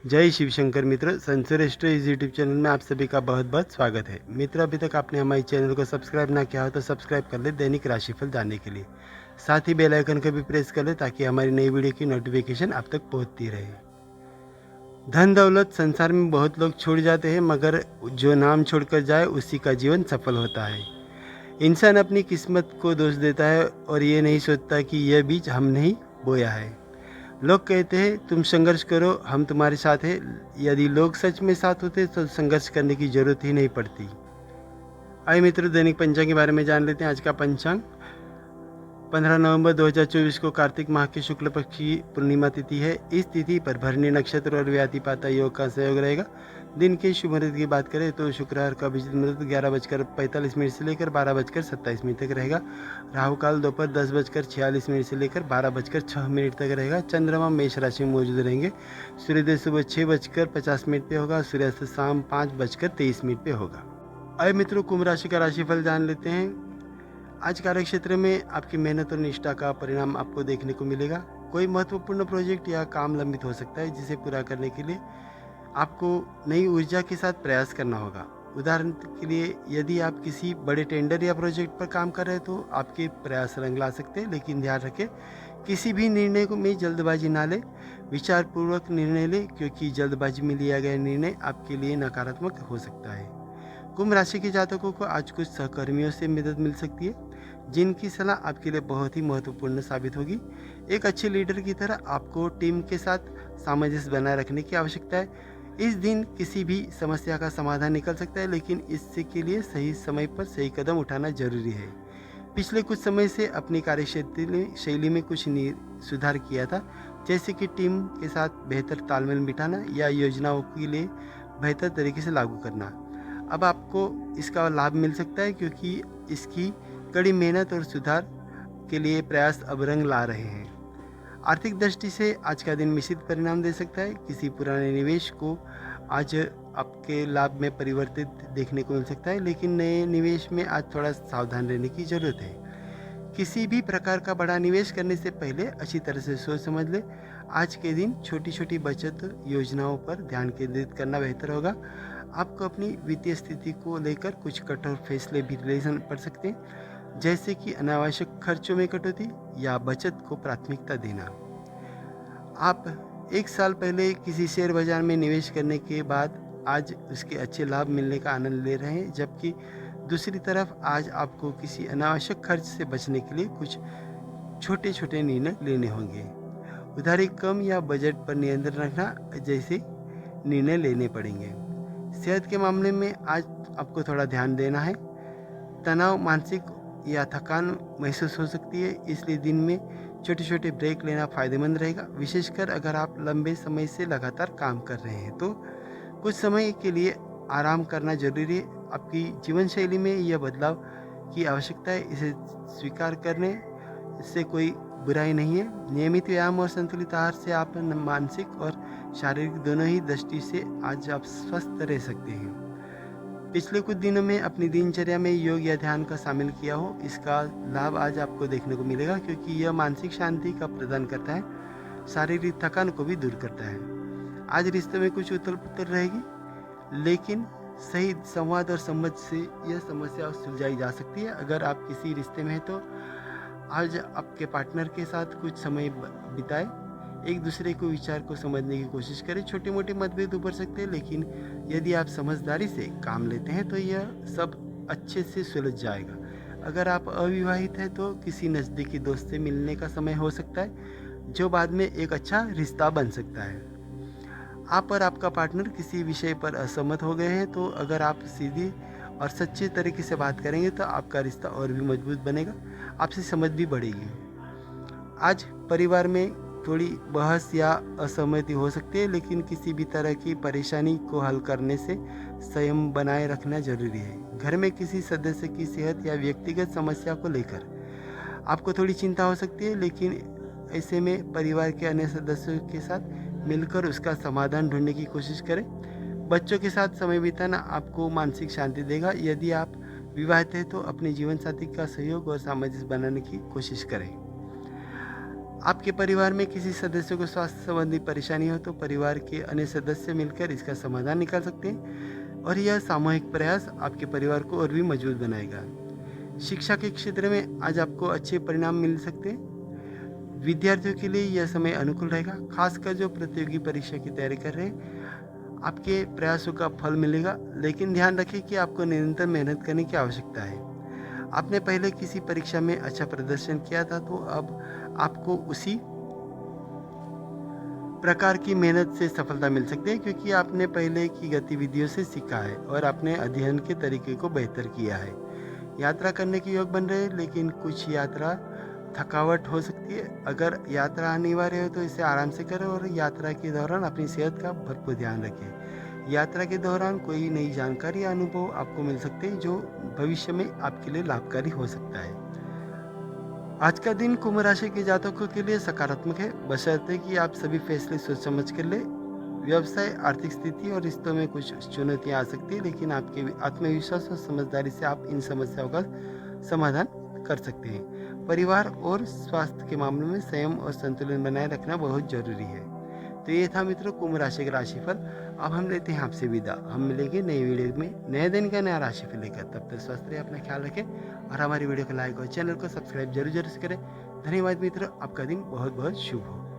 जय शिव शंकर मित्र, संसर एस्ट्रो इस YouTube channel में आप सभी का बहुत बहुत स्वागत है। मित्र, अभी तक आपने हमारे चैनल को सब्सक्राइब ना किया हो तो सब्सक्राइब कर ले दैनिक राशिफल जानने के लिए। साथ ही बेल आइकन को भी प्रेस कर ले ताकि हमारी नई वीडियो की नोटिफिकेशन आप तक पहुंचती रहे। धन दौलत संसार में बहुत लोग छोड़ जाते हैं, मगर जो नाम छोड़कर जाए उसी का जीवन सफल होता है। इंसान अपनी किस्मत को दोष देता है और ये नहीं सोचता कि यह बीज हमने ही बोया है। लोग कहते हैं तुम संघर्ष करो, हम तुम्हारे साथ हैं। यदि लोग सच में साथ होते तो संघर्ष करने की जरूरत ही नहीं पड़ती। आइए मित्रों, दैनिक पंचांग के बारे में जान लेते हैं। आज का पंचांग 15 नवंबर 2024 को कार्तिक माह की शुक्ल पक्ष की पूर्णिमा तिथि है। इस तिथि पर भरणी नक्षत्र और व्यातिपाता योग का सहयोग रहेगा। दिन के शुभ मुहूर्त की बात करें तो शुक्रवार का अभिजीत मुहूर्त 11:45 से लेकर 12:27 तक रहेगा। राहु काल दोपहर 10:46 से लेकर 12:06 तक रहेगा। चंद्रमा मेष राशि में मौजूद रहेंगे। सूर्योदय सुबह 6:50 पे होगा। सूर्यास्त शाम 5:23 पे होगा। आइए मित्रों, कुंभ राशि का राशिफल जान लेते हैं। आज कार्य क्षेत्र में आपकी मेहनत और निष्ठा का परिणाम आपको देखने को मिलेगा। कोई महत्वपूर्ण प्रोजेक्ट या काम लंबित हो सकता है, जिसे पूरा करने के लिए आपको नई ऊर्जा के साथ प्रयास करना होगा। उदाहरण के लिए, यदि आप किसी बड़े टेंडर या प्रोजेक्ट पर काम कर रहे हैं तो आपके प्रयास रंग ला सकते हैं, लेकिन ध्यान रखें किसी भी निर्णय को में जल्दबाजी ना लें। विचारपूर्वक निर्णय लें, क्योंकि जल्दबाजी में लिया गया निर्णय आपके लिए नकारात्मक हो सकता है। कुंभ राशि के जातकों को आज कुछ सहकर्मियों से मदद मिल सकती है, जिनकी सलाह आपके लिए बहुत ही महत्वपूर्ण साबित होगी। एक अच्छे लीडर की तरह आपको टीम के साथ सामंजस्य बनाए रखने की आवश्यकता है। इस दिन किसी भी समस्या का समाधान निकल सकता है, लेकिन इससे के लिए सही समय पर सही कदम उठाना जरूरी है। पिछले कुछ समय से अपनी कार्यक्षेत्र में शैली में कुछ सुधार किया था, जैसे कि टीम के साथ बेहतर तालमेल बिठाना या योजनाओं के लिए बेहतर तरीके से लागू करना। अब आपको इसका लाभ मिल सकता है, क्योंकि इसकी कड़ी मेहनत और सुधार के लिए प्रयास अब रंग ला रहे हैं। आर्थिक दृष्टि से आज का दिन मिश्रित परिणाम दे सकता है। किसी पुराने निवेश को आज आपके लाभ में परिवर्तित देखने को मिल सकता है, लेकिन नए निवेश में आज थोड़ा सावधान रहने की जरूरत है। किसी भी प्रकार का बड़ा निवेश करने से पहले अच्छी तरह से सोच समझ ले। आज के दिन छोटी छोटी बचत योजनाओं पर ध्यान केंद्रित करना बेहतर होगा। आपको अपनी वित्तीय स्थिति को लेकर कुछ कठोर फैसले भी लेने पड़ सकते हैं, जैसे कि अनावश्यक खर्चों में कटौती या बचत को प्राथमिकता देना। आप एक साल पहले किसी शेयर बाजार में निवेश करने के बाद आज उसके अच्छे लाभ मिलने का आनंद ले रहे हैं, जबकि दूसरी तरफ आज आपको किसी अनावश्यक खर्च से बचने के लिए कुछ छोटे छोटे निर्णय लेने होंगे। उधारी कम या बजट पर नियंत्रण रखना जैसे निर्णय लेने पड़ेंगे। सेहत के मामले में आज आपको थोड़ा ध्यान देना है। तनाव, मानसिक या थकान महसूस हो सकती है, इसलिए दिन में छोटे छोटे ब्रेक लेना फायदेमंद रहेगा। विशेषकर अगर आप लंबे समय से लगातार काम कर रहे हैं तो कुछ समय के लिए आराम करना जरूरी है। आपकी जीवन शैली में यह बदलाव की आवश्यकता है, इसे स्वीकार करने से कोई बुराई नहीं है। नियमित व्यायाम और संतुलित आहार से आप मानसिक और शारीरिक दोनों ही दृष्टि से आज आप स्वस्थ रह सकते हैं। पिछले कुछ दिनों में अपनी दिनचर्या में योग या ध्यान का शामिल किया हो, इसका लाभ आज आपको देखने को मिलेगा, क्योंकि यह मानसिक शांति का प्रदान करता है, शारीरिक थकान को भी दूर करता है। आज रिश्ते में कुछ उथल पुथल रहेगी, लेकिन सही संवाद और समझ से यह समस्या सुलझाई जा सकती है। अगर आप किसी रिश्ते में हैं तो आज आपके पार्टनर के साथ कुछ समय बिताएं। एक दूसरे को विचार को समझने की कोशिश करें। छोटे मोटे मतभेद उभर सकते हैं, लेकिन यदि आप समझदारी से काम लेते हैं तो यह सब अच्छे से सुलझ जाएगा। अगर आप अविवाहित हैं तो किसी नज़दीकी दोस्त से मिलने का समय हो सकता है, जो बाद में एक अच्छा रिश्ता बन सकता है। आप और आपका पार्टनर किसी विषय पर असहमत हो गए हैं तो अगर आप सीधी और सच्चे तरीके से बात करेंगे तो आपका रिश्ता और भी मजबूत बनेगा, आपसी समझ भी बढ़ेगी। आज परिवार में थोड़ी बहस या असहमति हो सकती है, लेकिन किसी भी तरह की परेशानी को हल करने से संयम बनाए रखना जरूरी है। घर में किसी सदस्य की सेहत या व्यक्तिगत समस्या को लेकर आपको थोड़ी चिंता हो सकती है, लेकिन ऐसे में परिवार के अन्य सदस्यों के साथ मिलकर उसका समाधान ढूंढने की कोशिश करें। बच्चों के साथ समय बिताना आपको मानसिक शांति देगा। यदि आप विवाहित हैं तो अपने जीवन साथी का सहयोग और सामंजस्य बनाने की कोशिश करें। आपके परिवार में किसी सदस्य को स्वास्थ्य संबंधी परेशानी हो तो परिवार के अन्य सदस्य मिलकर इसका समाधान निकाल सकते हैं और यह सामूहिक प्रयास आपके परिवार को और भी मजबूत बनाएगा। शिक्षा के क्षेत्र में आज आपको अच्छे परिणाम मिल सकते हैं। विद्यार्थियों के लिए यह समय अनुकूल रहेगा, खासकर जो प्रतियोगी परीक्षा की तैयारी कर रहे हैं। आपके प्रयासों का फल मिलेगा, लेकिन ध्यान रखें कि आपको निरंतर मेहनत करने की आवश्यकता है। आपने पहले किसी परीक्षा में अच्छा प्रदर्शन किया था, तो अब आपको उसी प्रकार की मेहनत से सफलता मिल सकती है, क्योंकि आपने पहले की गतिविधियों से सीखा है और अपने अध्ययन के तरीके को बेहतर किया है। यात्रा करने के योग बन रहे हैं, लेकिन कुछ यात्रा थकावट हो सकती है। अगर यात्रा अनिवार्य हो तो इसे आराम से करें और यात्रा के दौरान अपनी सेहत का भरपूर ध्यान रखें। यात्रा के दौरान कोई नई जानकारी या अनुभव आपको मिल सकते हैं जो भविष्य में आपके लिए लाभकारी हो सकता है। आज का दिन कुंभ राशि के जातकों के लिए सकारात्मक है, बशर्ते कि आप सभी फैसले सोच समझ कर ले। व्यवसाय, आर्थिक स्थिति और रिश्तों में कुछ चुनौतियां आ सकती है, लेकिन आपके आत्मविश्वास और समझदारी से आप इन समस्याओं का समाधान कर सकते हैं। परिवार और स्वास्थ्य के मामलों में संयम और संतुलन बनाए रखना बहुत जरूरी है। तो ये था मित्रों कुंभ राशि का राशिफल। अब हम लेते हैं आपसे विदा। हम मिलेंगे नई वीडियो में नए दिन का नया राशिफल लेकर। तब तक स्वस्थ रहिए, अपना ख्याल रखें और हमारी वीडियो को लाइक और चैनल को सब्सक्राइब जरूर से करें। धन्यवाद मित्रों, आपका दिन बहुत बहुत शुभ हो।